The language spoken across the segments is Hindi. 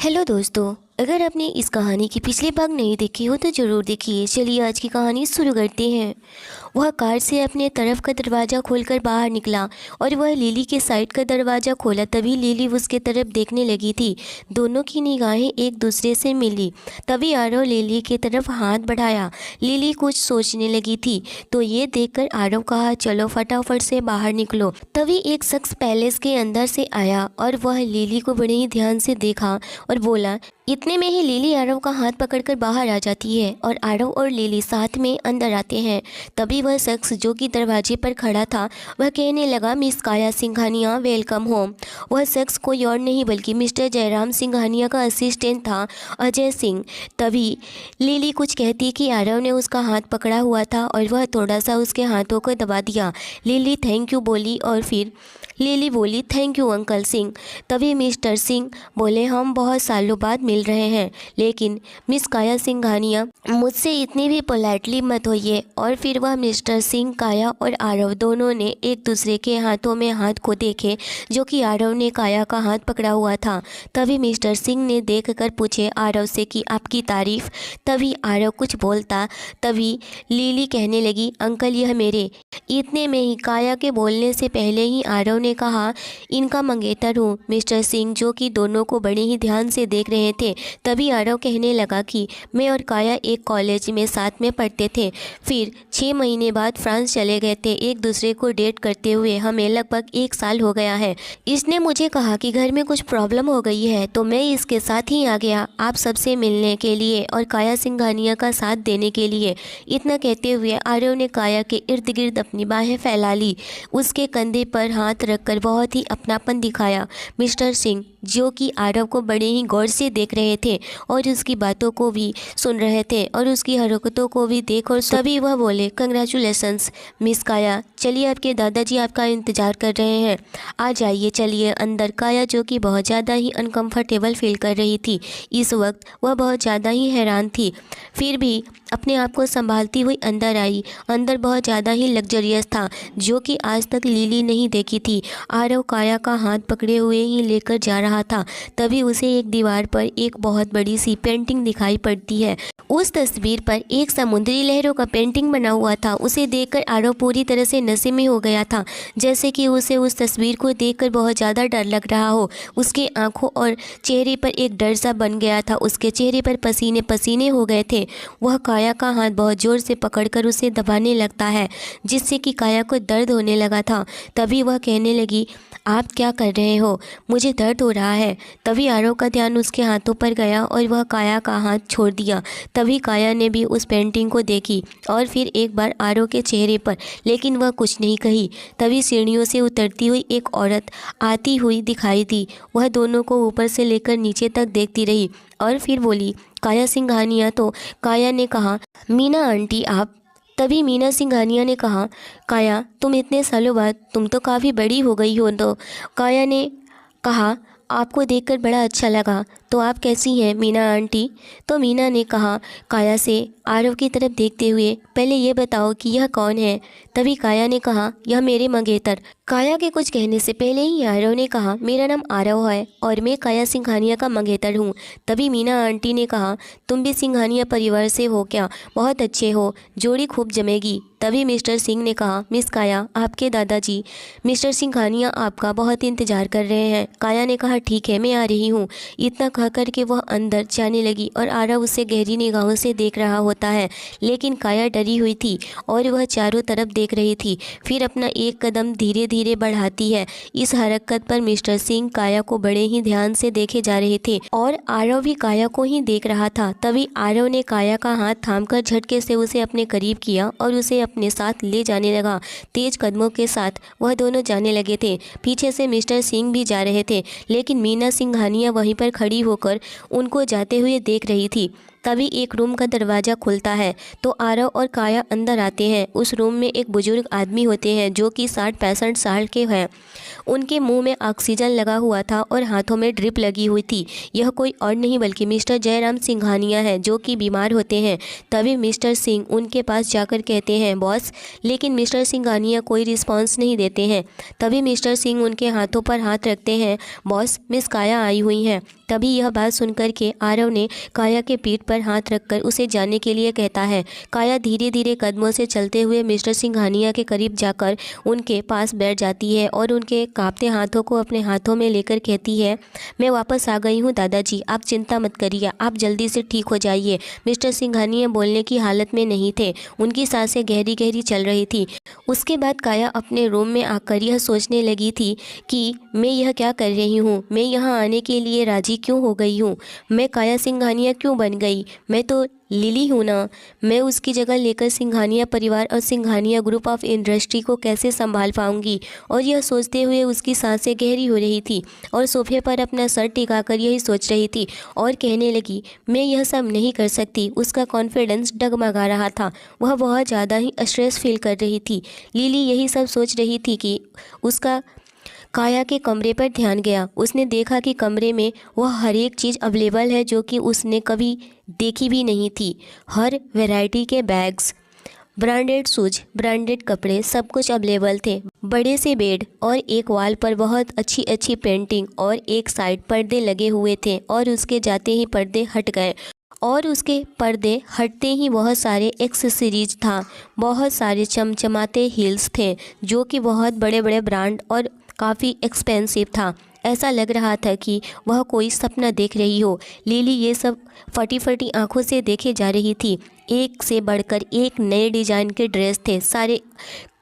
हेलो दोस्तों, अगर आपने इस कहानी की पिछले भाग नहीं देखी हो तो ज़रूर देखिए। चलिए आज की कहानी शुरू करते हैं। वह कार से अपने तरफ का दरवाज़ा खोलकर बाहर निकला और वह लिली के साइड का दरवाज़ा खोला। तभी लिली उसके तरफ देखने लगी थी। दोनों की निगाहें एक दूसरे से मिली। तभी आरव लिली की तरफ हाथ बढ़ाया। लिली कुछ सोचने लगी थी तो ये देखकर आरव कहा, चलो फटाफट से बाहर निकलो। तभी एक शख्स पैलेस के अंदर से आया और वह लिली को बड़े ही ध्यान से देखा और बोला। इतने में ही लिली आरव का हाथ पकड़कर बाहर आ जाती है और आरव और लिली साथ में अंदर आते हैं। तभी वह शख्स जो कि दरवाजे पर खड़ा था वह कहने लगा, मिस काया सिंघानिया वेलकम होम। वह शख्स कोई और नहीं बल्कि मिस्टर जयराम सिंघानिया का असिस्टेंट था, अजय सिंह। तभी लिली कुछ कहती कि आरव ने उसका हाथ पकड़ा हुआ था और वह थोड़ा सा उसके हाथों को दबा दिया। लिली थैंक यू बोली और फिर लिली बोली, थैंक यू अंकल सिंह। तभी मिस्टर सिंह बोले, हम बहुत सालों बाद मिल रहे हैं, लेकिन मिस काया सिंघानिया मुझसे इतनी भी पोलाइटली मत होइए। और फिर वह मिस्टर सिंह, काया और आरव दोनों ने एक दूसरे के हाथों में हाथ को देखे जो कि आरव ने काया का हाथ पकड़ा हुआ था। तभी मिस्टर सिंह ने देखकर पूछे आरव से कि आपकी तारीफ। तभी आरव कुछ बोलता, तभी लिली कहने लगी, अंकल यह मेरे। इतने में ही काया के बोलने से पहले ही आरव ने कहा, इनका मंगेतर हूँ मिस्टर सिंह, जो कि दोनों को बड़े ही ध्यान से देख रहे थे। तभी आरव कहने लगा कि मैं और काया एक कॉलेज में साथ में पढ़ते थे, फिर 6 महीने बाद फ्रांस चले गए थे एक दूसरे को डेट करते हुए। हमें लगभग 1 साल हो गया है। इसने मुझे कहा कि घर में कुछ प्रॉब्लम हो गई है तो मैं इसके साथ ही आ गया आप सबसे मिलने के लिए और काया सिंघानिया का साथ देने के लिए। इतना कहते हुए आरव ने काया के इर्द गिर्द अपनी बाहें फैला ली, उसके कंधे पर हाथ रखकर बहुत ही अपनापन दिखाया। मिस्टर सिंह जो कि आरव को बड़े ही गौर से देख रहे थे और उसकी बातों को भी सुन रहे थे और उसकी हरकतों को भी देख और तभी वह बोले, कंग्रेचुलेसन्स मिस काया, चलिए आपके दादाजी आपका इंतज़ार कर रहे हैं, आ जाइए चलिए अंदर। काया जो कि बहुत ज़्यादा ही अनकंफर्टेबल फील कर रही थी, इस वक्त वह बहुत ज़्यादा ही हैरान थी, फिर भी अपने आप को संभालती हुई अंदर आई। अंदर बहुत ज़्यादा ही लग्जरियस था जो कि आज तक लिली नहीं देखी थी। आरव काया का हाथ पकड़े हुए ही लेकर जा रहा था। तभी उसे एक दीवार पर एक बहुत बड़ी सी पेंटिंग दिखाई पड़ती है। उस तस्वीर पर एक समुद्री लहरों का पेंटिंग बना हुआ था। उसे देखकर आरव पूरी तरह से नशे में हो गया था, जैसे कि उसे उस तस्वीर को देखकर बहुत ज़्यादा डर लग रहा हो। उसके आंखों और चेहरे पर एक डर सा बन गया था, उसके चेहरे पर पसीने पसीने हो गए थे। वह काया का हाथ बहुत ज़ोर से पकड़कर उसे दबाने लगता है, जिससे कि काया को दर्द होने लगा था। तभी वह कहने लगी, आप क्या कर रहे हो, मुझे दर्द हो रहा है। तभी आरव का ध्यान उसके हाथों पर गया और वह काया का हाथ छोड़ दिया। तभी काया ने भी उस पेंटिंग को देखी और फिर एक बार आरव के चेहरे पर, लेकिन वह कुछ नहीं कही। तभी सीढ़ियों से उतरती हुई एक औरत आती हुई दिखाई दी। वह दोनों को ऊपर से लेकर नीचे तक देखती रही और फिर बोली, काया सिंघानिया। तो काया ने कहा, मीना आंटी आप। तभी मीना सिंघानिया ने कहा, काया तुम इतने सालों बाद, तुम तो काफ़ी बड़ी हो गई हो। तो काया ने कहा, आपको देखकर बड़ा अच्छा लगा, तो आप कैसी हैं मीना आंटी। तो मीना ने कहा काया से आरव की तरफ देखते हुए, पहले ये बताओ कि यह कौन है। तभी काया ने कहा, यह मेरे मंगेतर। काया के कुछ कहने से पहले ही आरव ने कहा, मेरा नाम आरव है और मैं काया सिंघानिया का मंगेतर हूँ। तभी मीना आंटी ने कहा, तुम भी सिंघानिया परिवार से हो क्या, बहुत अच्छे हो, जोड़ी खूब जमेगी। तभी मिस्टर सिंह ने कहा, मिस काया आपके दादाजी मिस्टर सिंघानिया आपका बहुत इंतज़ार कर रहे हैं। काया ने कहा, ठीक है मैं आ रही हूँ। इतना कह कर के वह अंदर जाने लगी और आरव उसे गहरी निगाहों से देख रहा होता है, लेकिन काया डरी हुई थी और वह चारों तरफ देख रही थी। फिर अपना एक कदम धीरे धीरे बढ़ाती है। इस हरकत पर मिस्टर सिंह काया को बड़े ही ध्यान से देखे जा रहे थे और आरव भी काया को ही देख रहा था। तभी आरव ने काया का हाथ थामकर झटके से उसे अपने करीब किया और उसे अपने साथ ले जाने लगा। तेज कदमों के साथ वह दोनों जाने लगे थे। पीछे से मिस्टर सिंह भी जा रहे थे, लेकिन मीना सिंघानिया वहीं पर खड़ी होकर उनको जाते हुए देख रही थी। तभी एक रूम का दरवाज़ा खुलता है तो आरव और काया अंदर आते हैं। उस रूम में एक बुजुर्ग आदमी होते हैं जो कि 60-65 साल के हैं। उनके मुंह में ऑक्सीजन लगा हुआ था और हाथों में ड्रिप लगी हुई थी। यह कोई और नहीं बल्कि मिस्टर जयराम सिंघानिया है जो कि बीमार होते हैं। तभी मिस्टर सिंह उनके पास जाकर कहते हैं बॉस, लेकिन मिस्टर सिंघानिया कोई रिस्पॉन्स नहीं देते हैं। तभी मिस्टर सिंह उनके हाथों पर हाथ रखते हैं, बॉस मिस काया आई हुई हैं। तभी यह बात सुनकर के आरव ने काया के पीठ पर हाथ रखकर उसे जाने के लिए कहता है। काया धीरे धीरे कदमों से चलते हुए मिस्टर सिंघानिया के करीब जाकर उनके पास बैठ जाती है और उनके कांपते हाथों को अपने हाथों में लेकर कहती है, मैं वापस आ गई हूँ दादाजी, आप चिंता मत करिए, आप जल्दी से ठीक हो जाइए। मिस्टर सिंघानिया बोलने की हालत में नहीं थे, उनकी सांसें गहरी गहरी चल रही थी। उसके बाद काया अपने रूम में आकर यह सोचने लगी थी कि मैं यह क्या कर रही हूँ, मैं यहाँ आने के लिए राजी क्यों हो गई हूँ, मैं काया सिंघानिया क्यों बन गई, मैं तो लिली हूँ ना। मैं उसकी जगह लेकर सिंघानिया परिवार और सिंघानिया ग्रुप ऑफ इंडस्ट्री को कैसे संभाल पाऊँगी। और यह सोचते हुए उसकी सांसें गहरी हो रही थी और सोफे पर अपना सर टिकाकर यही सोच रही थी और कहने लगी, मैं यह सब नहीं कर सकती। उसका कॉन्फिडेंस डगमगा रहा था, वह बहुत ज़्यादा ही स्ट्रेस फील कर रही थी। लिली यही सब सोच रही थी कि उसका काया के कमरे पर ध्यान गया। उसने देखा कि कमरे में वह हर एक चीज़ अवेलेबल है जो कि उसने कभी देखी भी नहीं थी। हर वैरायटी के बैग्स, ब्रांडेड शूज, ब्रांडेड कपड़े, सब कुछ अवेलेबल थे। बड़े से बेड और एक वॉल पर बहुत अच्छी अच्छी पेंटिंग और एक साइड पर्दे लगे हुए थे और उसके जाते ही पर्दे हट गए और उसके पर्दे हटते ही बहुत सारे एक्सेसरीज था। बहुत सारे चमचमाते हील्स थे जो कि बहुत बड़े बड़े ब्रांड और काफ़ी एक्सपेंसिव था। ऐसा लग रहा था कि वह कोई सपना देख रही हो। लिली ये सब फटी फटी आंखों से देखे जा रही थी। एक से बढ़कर एक नए डिज़ाइन के ड्रेस थे, सारे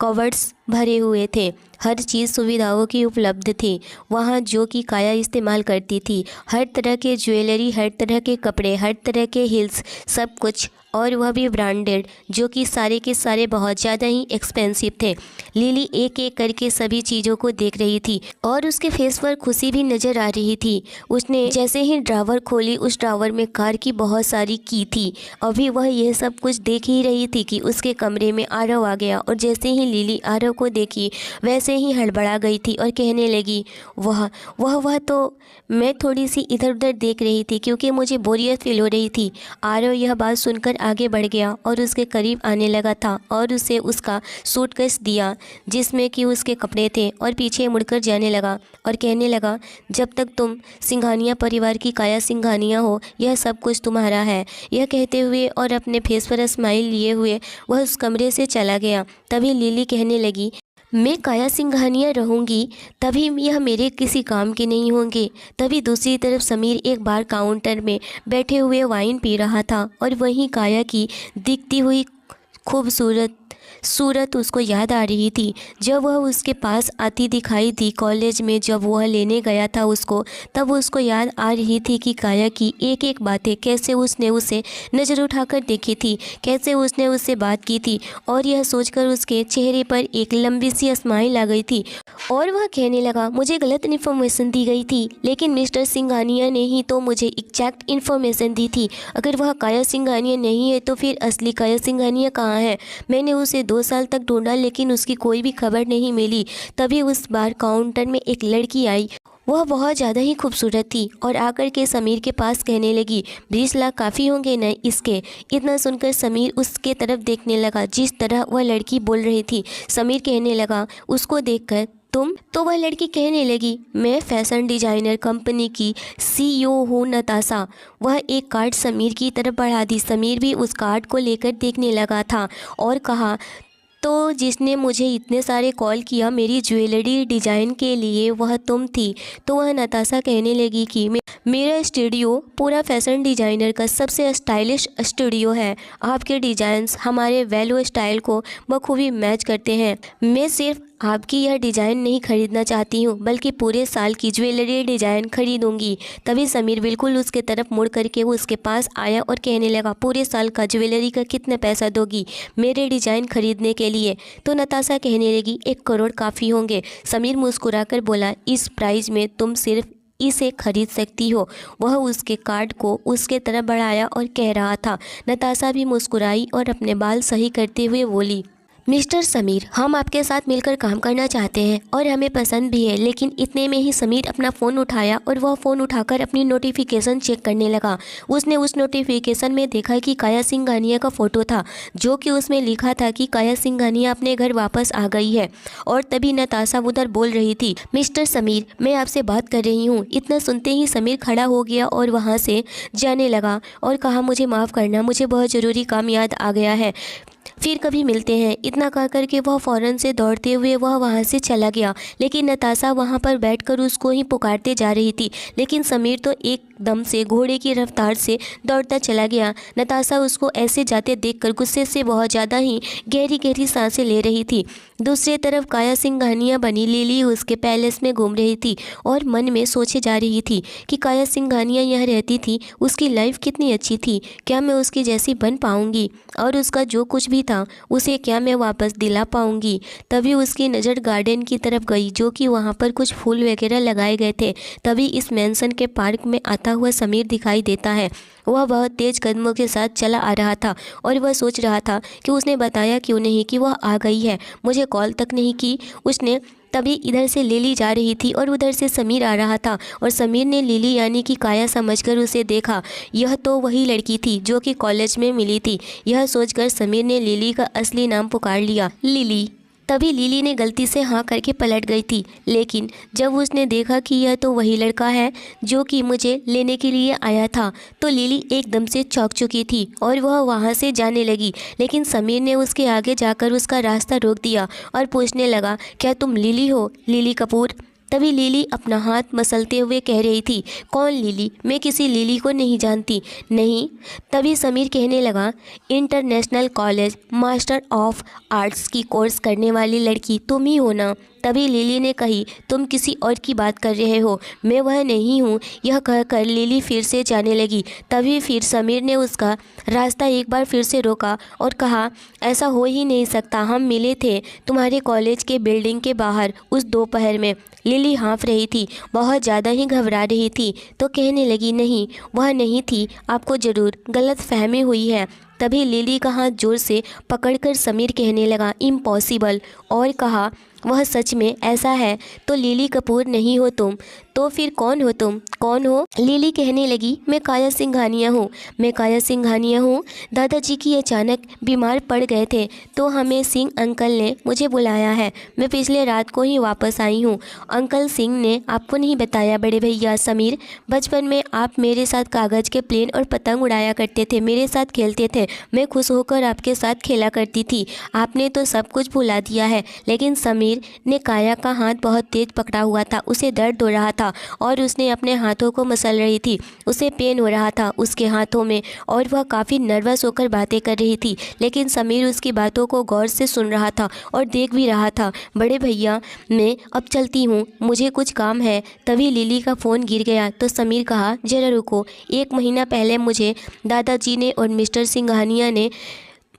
कवर्ड्स भरे हुए थे, हर चीज़ सुविधाओं की उपलब्ध थी वहाँ जो कि काया इस्तेमाल करती थी। हर तरह के ज्वेलरी, हर तरह के कपड़े, हर तरह के हिल्स, सब कुछ, और वह भी ब्रांडेड, जो कि सारे के सारे बहुत ज़्यादा ही एक्सपेंसिव थे। लिली एक एक करके सभी चीज़ों को देख रही थी और उसके फेस पर खुशी भी नज़र आ रही थी। उसने जैसे ही ड्रावर खोली, उस ड्रावर में कार की बहुत सारी की थी। अभी वह यह सब कुछ देख ही रही थी कि उसके कमरे में आरव आ गया और जैसे ही लिली आरव को देखी वैसे ही हड़बड़ा गई थी और कहने लगी, वह तो मैं थोड़ी सी इधर उधर देख रही थी क्योंकि मुझे बोरियत फील हो रही थी। आरव यह बात सुनकर आगे बढ़ गया और उसके करीब आने लगा था और उसे उसका सूटकेस दिया जिसमें कि उसके कपड़े थे और पीछे मुड़कर जाने लगा और कहने लगा, जब तक तुम सिंघानिया परिवार की काया सिंघानिया हो यह सब कुछ तुम्हारा है। यह कहते हुए और अपने फेस पर स्माइल लिए हुए वह उस कमरे से चला गया। तभी लिली कहने लगी, मैं काया सिंघानिया रहूँगी तभी यह मेरे किसी काम के नहीं होंगे। तभी दूसरी तरफ समीर एक बार काउंटर में बैठे हुए वाइन पी रहा था और वहीं काया की दिखती हुई खूबसूरत सूरत उसको याद आ रही थी। जब वह उसके पास आती दिखाई दी कॉलेज में, जब वह लेने गया था उसको, तब उसको याद आ रही थी कि काया की एक एक बातें, कैसे उसने उसे नज़र उठाकर देखी थी, कैसे उसने उससे बात की थी और यह सोचकर उसके चेहरे पर एक लंबी सी स्माइल आ गई थी और वह कहने लगा, मुझे गलत इन्फॉर्मेशन दी गई थी लेकिन मिस्टर सिंघानिया ने ही तो मुझे एग्जैक्ट इन्फॉर्मेशन दी थी। अगर वह काया सिंघानिया नहीं है तो फिर असली काया सिंघानिया कहाँ है? मैंने उसे 2 साल तक ढूंढा लेकिन उसकी कोई भी खबर नहीं मिली। तभी उस बार काउंटर में एक लड़की आई, वह बहुत ज़्यादा ही खूबसूरत थी और आकर के समीर के पास कहने लगी, 20 लाख काफ़ी होंगे न इसके। इतना सुनकर समीर उसके तरफ देखने लगा जिस तरह वह लड़की बोल रही थी। समीर कहने लगा उसको देखकर, तुम? तो वह लड़की कहने लगी, मैं फैशन डिज़ाइनर कंपनी की CEO हूँ नताशा। वह एक कार्ड समीर की तरफ बढ़ा दी। समीर भी उस कार्ड को लेकर देखने लगा था और कहा, तो जिसने मुझे इतने सारे कॉल किया मेरी ज्वेलरी डिज़ाइन के लिए वह तुम थी। तो वह नताशा कहने लगी कि मेरा स्टूडियो पूरा फैशन डिज़ाइनर का सबसे स्टाइलिश स्टूडियो है। आपके डिज़ाइंस हमारे वैल्यू स्टाइल को बखूबी मैच करते हैं। मैं सिर्फ आपकी यह डिज़ाइन नहीं खरीदना चाहती हूँ बल्कि पूरे साल की ज्वेलरी डिज़ाइन खरीदूंगी। तभी समीर बिल्कुल उसके तरफ मुड़ करके वो उसके पास आया और कहने लगा, पूरे साल का ज्वेलरी का कितना पैसा दोगी मेरे डिज़ाइन खरीदने के लिए? तो नताशा कहने लगी, 1 करोड़ काफ़ी होंगे। समीर मुस्कुराकर बोला, इस प्राइस में तुम सिर्फ इसे खरीद सकती हो। वह उसके कार्ड को उसके तरफ बढ़ाया और कह रहा था। नताशा भी मुस्कुराई और अपने बाल सही करते हुए बोली, मिस्टर समीर, हम आपके साथ मिलकर काम करना चाहते हैं और हमें पसंद भी है। लेकिन इतने में ही समीर अपना फ़ोन उठाया और वह फ़ोन उठाकर अपनी नोटिफिकेशन चेक करने लगा। उसने उस नोटिफिकेशन में देखा कि काया सिंघानिया का फ़ोटो था, जो कि उसमें लिखा था कि काया सिंघानिया अपने घर वापस आ गई है। और तभी नताशा उधर बोल रही थी, मिस्टर समीर, मैं आपसे बात कर रही हूँ। इतना सुनते ही समीर खड़ा हो गया और वहाँ से जाने लगा और कहा, मुझे माफ़ करना, मुझे बहुत ज़रूरी काम याद आ गया है, फिर कभी मिलते हैं। इतना कह करके वह फ़ौरन से दौड़ते हुए वहाँ से चला गया। लेकिन नताशा वहाँ पर बैठकर उसको ही पुकारते जा रही थी। लेकिन समीर तो एकदम से घोड़े की रफ्तार से दौड़ता चला गया। नताशा उसको ऐसे जाते देखकर गुस्से से बहुत ज़्यादा ही गहरी गहरी सांसें ले रही थी। दूसरी तरफ काया सिंघानिया बनी लिली उसके पैलेस में घूम रही थी और मन में सोचे जा रही थी कि काया सिंघानिया यहाँ रहती थी, उसकी लाइफ कितनी अच्छी थी, क्या मैं उसकी जैसी बन पाऊँगी और उसका जो कुछ भी था उसे क्या मैं वापस दिला पाऊँगी। तभी उसकी नज़र गार्डन की तरफ गई, जो कि वहाँ पर कुछ फूल वगैरह लगाए गए थे। तभी इस मैंसन के पार्क में आता हुआ समीर दिखाई देता है। वह बहुत तेज़ कदमों के साथ चला आ रहा था और वह सोच रहा था कि उसने बताया क्यों नहीं कि वह आ गई है, मुझे कॉल तक नहीं की उसने। तभी इधर से लिली जा रही थी और उधर से समीर आ रहा था और समीर ने लिली यानी कि काया समझकर उसे देखा। यह तो वही लड़की थी जो कि कॉलेज में मिली थी। यह सोचकर समीर ने लिली का असली नाम पुकार लिया, लिली। तभी लिली ने गलती से हाँ करके पलट गई थी, लेकिन जब उसने देखा कि यह तो वही लड़का है जो कि मुझे लेने के लिए आया था, तो लिली एकदम से चौंक चुकी थी और वह वहाँ से जाने लगी। लेकिन समीर ने उसके आगे जाकर उसका रास्ता रोक दिया और पूछने लगा, क्या तुम लिली हो, लिली कपूर? तभी लिली अपना हाथ मसलते हुए कह रही थी, कौन लिली? मैं किसी लिली को नहीं जानती। नहीं। तभी समीर कहने लगा, international college master of arts की कोर्स करने वाली लड़की तुम ही हो ना? तभी लिली ने कही, तुम किसी और की बात कर रहे हो, मैं वह नहीं हूँ। यह कहकर लिली फिर से जाने लगी। तभी फिर समीर ने उसका रास्ता एक बार फिर से रोका और कहा, ऐसा हो ही नहीं सकता, हम मिले थे तुम्हारे कॉलेज के बिल्डिंग के बाहर उस दोपहर में। लिली हाँफ रही थी, बहुत ज़्यादा ही घबरा रही थी, तो कहने लगी, नहीं वह नहीं थी, आपको ज़रूर गलत फहमी हुई है। तभी लिली का हाथ जोर से पकड़कर समीर कहने लगा, इम्पॉसिबल, और कहा, वह सच में ऐसा है तो लिली कपूर नहीं हो तुम, तो फिर कौन हो तुम? कौन हो? लिली कहने लगी, मैं काया सिंघानिया हूँ, मैं काया सिंघानिया हूँ। दादाजी की अचानक बीमार पड़ गए थे तो हमें सिंह अंकल ने मुझे बुलाया है, मैं पिछले रात को ही वापस आई हूँ। अंकल सिंह ने आपको नहीं बताया बड़े भैया समीर, बचपन में आप मेरे साथ कागज़ के प्लेन और पतंग उड़ाया करते थे, मेरे साथ खेलते थे, मैं खुश होकर आपके साथ खेला करती थी। आपने तो सब कुछ भुला दिया है। लेकिन समीर ने काया का हाथ बहुत तेज पकड़ा हुआ था, उसे दर्द हो रहा था और उसने अपने हाथों को मसल रही थी, उसे पेन हो रहा था उसके हाथों में और वह काफ़ी नर्वस होकर बातें कर रही थी। लेकिन समीर उसकी बातों को गौर से सुन रहा था और देख भी रहा था। बड़े भैया मैं अब चलती हूँ, मुझे कुछ काम है। तभी लिली का फ़ोन गिर गया तो समीर कहा, ज़रा रुको, 1 महीना पहले मुझे दादाजी ने और मिस्टर सिंघानिया ने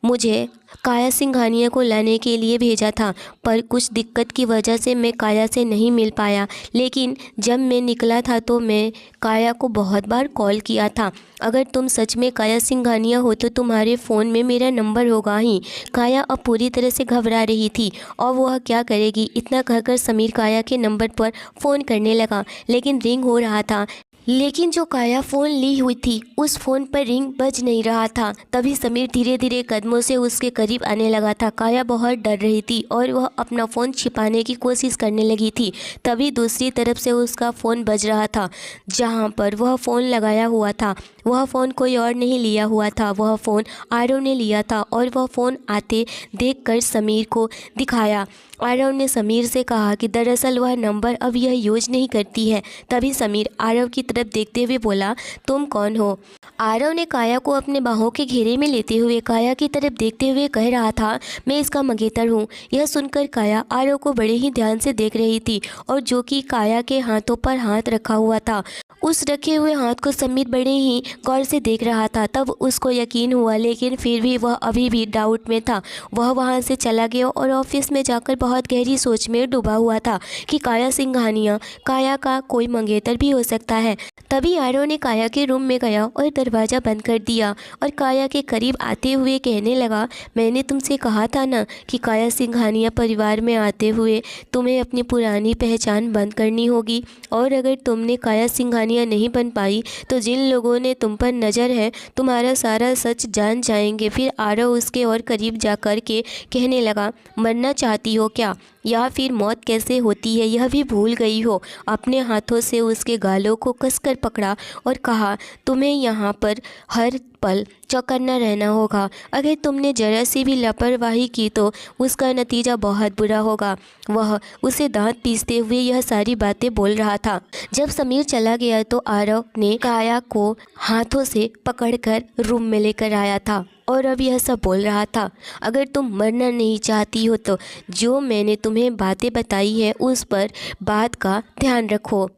मुझे काया सिंघानिया को लाने के लिए भेजा था, पर कुछ दिक्कत की वजह से मैं काया से नहीं मिल पाया। लेकिन जब मैं निकला था तो मैं काया को बहुत बार कॉल किया था। अगर तुम सच में काया सिंघानिया हो तो तुम्हारे फ़ोन में मेरा नंबर होगा ही। काया अब पूरी तरह से घबरा रही थी और वह क्या करेगी। इतना कहकर समीर काया के नंबर पर फ़ोन करने लगा, लेकिन रिंग हो रहा था। लेकिन जो काया फ़ोन ली हुई थी उस फ़ोन पर रिंग बज नहीं रहा था। तभी समीर धीरे धीरे कदमों से उसके करीब आने लगा था। काया बहुत डर रही थी और वह अपना फ़ोन छिपाने की कोशिश करने लगी थी। तभी दूसरी तरफ से उसका फ़ोन बज रहा था। जहाँ पर वह फ़ोन लगाया हुआ था वह फ़ोन कोई और नहीं लिया हुआ था, वह फ़ोन आरव ने लिया था और वह फ़ोन आते देखकर समीर को दिखाया। आरव ने समीर से कहा कि दरअसल वह नंबर अब यह यूज नहीं करती है। तभी समीर आरव की तरफ देखते हुए बोला, तुम कौन हो? आरव ने काया को अपने बाहों के घेरे में लेते हुए काया की तरफ देखते हुए कह रहा था, मैं इसका मंगेतर हूँ। यह सुनकर काया आरव को बड़े ही ध्यान से देख रही थी और जो कि काया के हाथों पर हाथ रखा हुआ था, उस रखे हुए हाथ को समीर बड़े ही गौर से देख रहा था। तब उसको यकीन हुआ, लेकिन फिर भी वह अभी भी डाउट में था। वह वहाँ से चला गया और ऑफिस में जाकर बहुत गहरी सोच में डूबा हुआ था कि काया सिंघानिया काया का कोई मंगेतर भी हो सकता है। तभी आरव ने काया के रूम में गया और दरवाज़ा बंद कर दिया और काया के करीब आते हुए कहने लगा, मैंने तुमसे कहा था ना कि काया सिंघानिया परिवार में आते हुए तुम्हें अपनी पुरानी पहचान बंद करनी होगी, और अगर तुमने काया सिंघानिया नहीं बन पाई तो जिन लोगों ने तुम पर नज़र है तुम्हारा सारा सच जान जाएंगे। फिर आरव उसके और करीब जा कर के कहने लगा, मरना चाहती हो क्या, या फिर मौत कैसे होती है यह भी भूल गई हो। अपने हाथों से उसके गालों को कसकर पकड़ा और कहा, तुम्हें यहाँ पर हर पल चौकन्ना रहना होगा। अगर तुमने जरा सी भी लापरवाही की तो उसका नतीजा बहुत बुरा होगा। वह उसे दांत पीसते हुए यह सारी बातें बोल रहा था। जब समीर चला गया तो आरव ने काया को हाथों से पकड़कर रूम में लेकर आया था और अब यह सब बोल रहा था, अगर तुम मरना नहीं चाहती हो तो जो मैंने तुम्हें बातें बताई है उस पर बात का ध्यान रखो,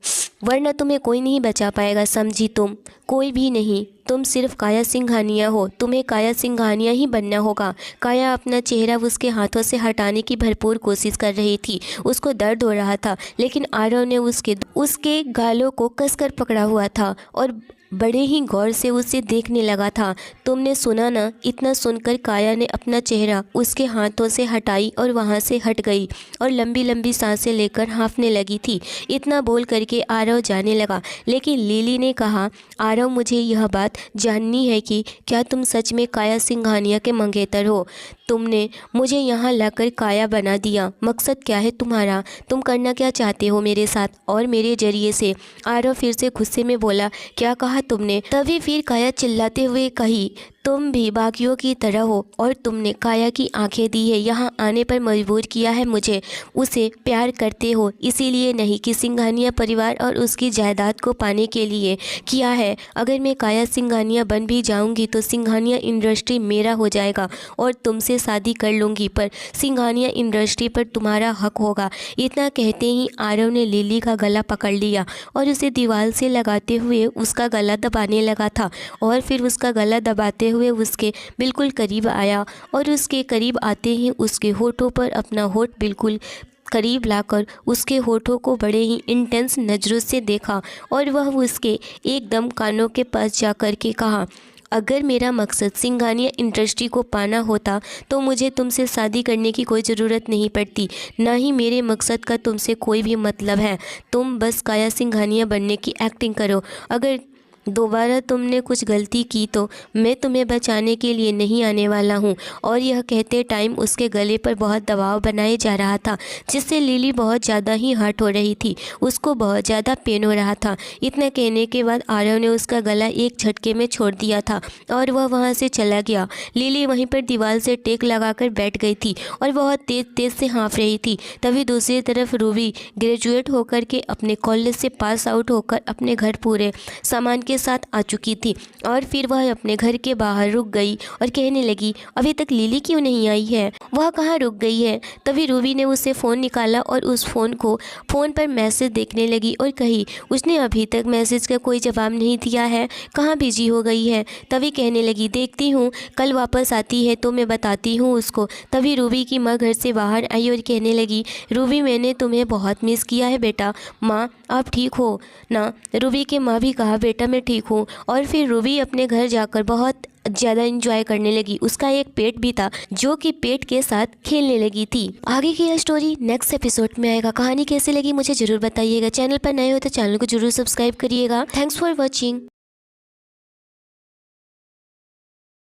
वरना तुम्हें कोई नहीं बचा पाएगा, समझी तुम? कोई भी नहीं, तुम सिर्फ काया सिंघानिया हो, तुम्हें काया सिंघानिया ही बनना होगा। काया अपना चेहरा उसके हाथों से हटाने की भरपूर कोशिश कर रही थी। उसको दर्द हो रहा था, लेकिन आरव ने उसके गालों को कसकर पकड़ा हुआ था और बड़े ही गौर से उसे देखने लगा था। तुमने सुना ना? इतना सुनकर काया ने अपना चेहरा उसके हाथों से हटाई और वहाँ से हट गई और लंबी लंबी सांसें लेकर हाँफने लगी थी। इतना बोल करके आरव जाने लगा, लेकिन लिली ने कहा, आरव मुझे यह बात जाननी है कि क्या तुम सच में काया सिंघानिया के मंगेतर हो? तुमने मुझे यहाँ लाकर काया बना दिया, मकसद क्या है तुम्हारा? तुम करना क्या चाहते हो मेरे साथ और मेरे जरिए से? आरव फिर से गुस्से में बोला, क्या कहा तुमने? तभी फिर काया चिल्लाते हुए कही, तुम भी बाकियों की तरह हो और तुमने काया की आंखें दी है, यहाँ आने पर मजबूर किया है मुझे। उसे प्यार करते हो इसीलिए नहीं कि सिंघानिया परिवार और उसकी जायदाद को पाने के लिए किया है। अगर मैं काया सिंघानिया बन भी जाऊंगी तो सिंघानिया इंडस्ट्री मेरा हो जाएगा और तुमसे शादी कर लूँगी, पर सिंघानिया इंडस्ट्री पर तुम्हारा हक होगा। इतना कहते ही आरव ने लिली का गला पकड़ लिया और उसे दीवार से लगाते हुए उसका गला दबाने लगा था और फिर उसका गला दबाते हुए उसके बिल्कुल करीब आया और उसके करीब आते ही उसके होठों पर अपना होठ बिल्कुल करीब लाकर उसके होठों को बड़े ही इंटेंस नज़रों से देखा और वह उसके एकदम कानों के पास जाकर के कहा, अगर मेरा मकसद सिंघानिया इंडस्ट्री को पाना होता तो मुझे तुमसे शादी करने की कोई ज़रूरत नहीं पड़ती, ना ही मेरे मकसद का तुमसे कोई भी मतलब है। तुम बस काया सिंघानिया बनने की एक्टिंग करो। अगर दोबारा तुमने कुछ गलती की तो मैं तुम्हें बचाने के लिए नहीं आने वाला हूँ। और यह कहते टाइम उसके गले पर बहुत दबाव बनाया जा रहा था, जिससे लिली बहुत ज़्यादा ही हर्ट हो रही थी, उसको बहुत ज़्यादा पेन हो रहा था। इतना कहने के बाद आरव ने उसका गला एक झटके में छोड़ दिया था और वह वहाँ से चला गया। लिली वहीं पर दीवार से टेक लगाकर बैठ गई थी और बहुत तेज़ तेज़ से हाँफ रही थी। तभी दूसरी तरफ रूबी ग्रेजुएट होकर के अपने कॉलेज से पास आउट होकर अपने घर पूरे सामान के साथ आ चुकी थी और फिर वह अपने घर के बाहर रुक गई और कहने लगी, अभी तक लिली क्यों नहीं आई है? वह कहाँ रुक गई है? तभी रूबी ने उससे फ़ोन निकाला और उस फ़ोन पर मैसेज देखने लगी और कही, उसने अभी तक मैसेज का कोई जवाब नहीं दिया है, कहाँ बिजी हो गई है? तभी कहने लगी, देखती हूँ कल वापस आती है तो मैं बताती हूँ उसको। तभी रूबी की माँ घर से बाहर आई और कहने लगी, रूबी मैंने तुम्हें बहुत मिस किया है बेटा। माँ आप ठीक हो ना? रूबी की माँ भी कहा, बेटा मैं ठीक हूँ। और फिर रूबी अपने घर जाकर बहुत ज़्यादा एंजॉय करने लगी। उसका एक पेट भी था जो कि पेट के साथ खेलने लगी थी। आगे की यह स्टोरी नेक्स्ट एपिसोड में आएगा। कहानी कैसी लगी मुझे ज़रूर बताइएगा। चैनल पर नए हो तो चैनल को जरूर सब्सक्राइब करिएगा। Thanks for watching.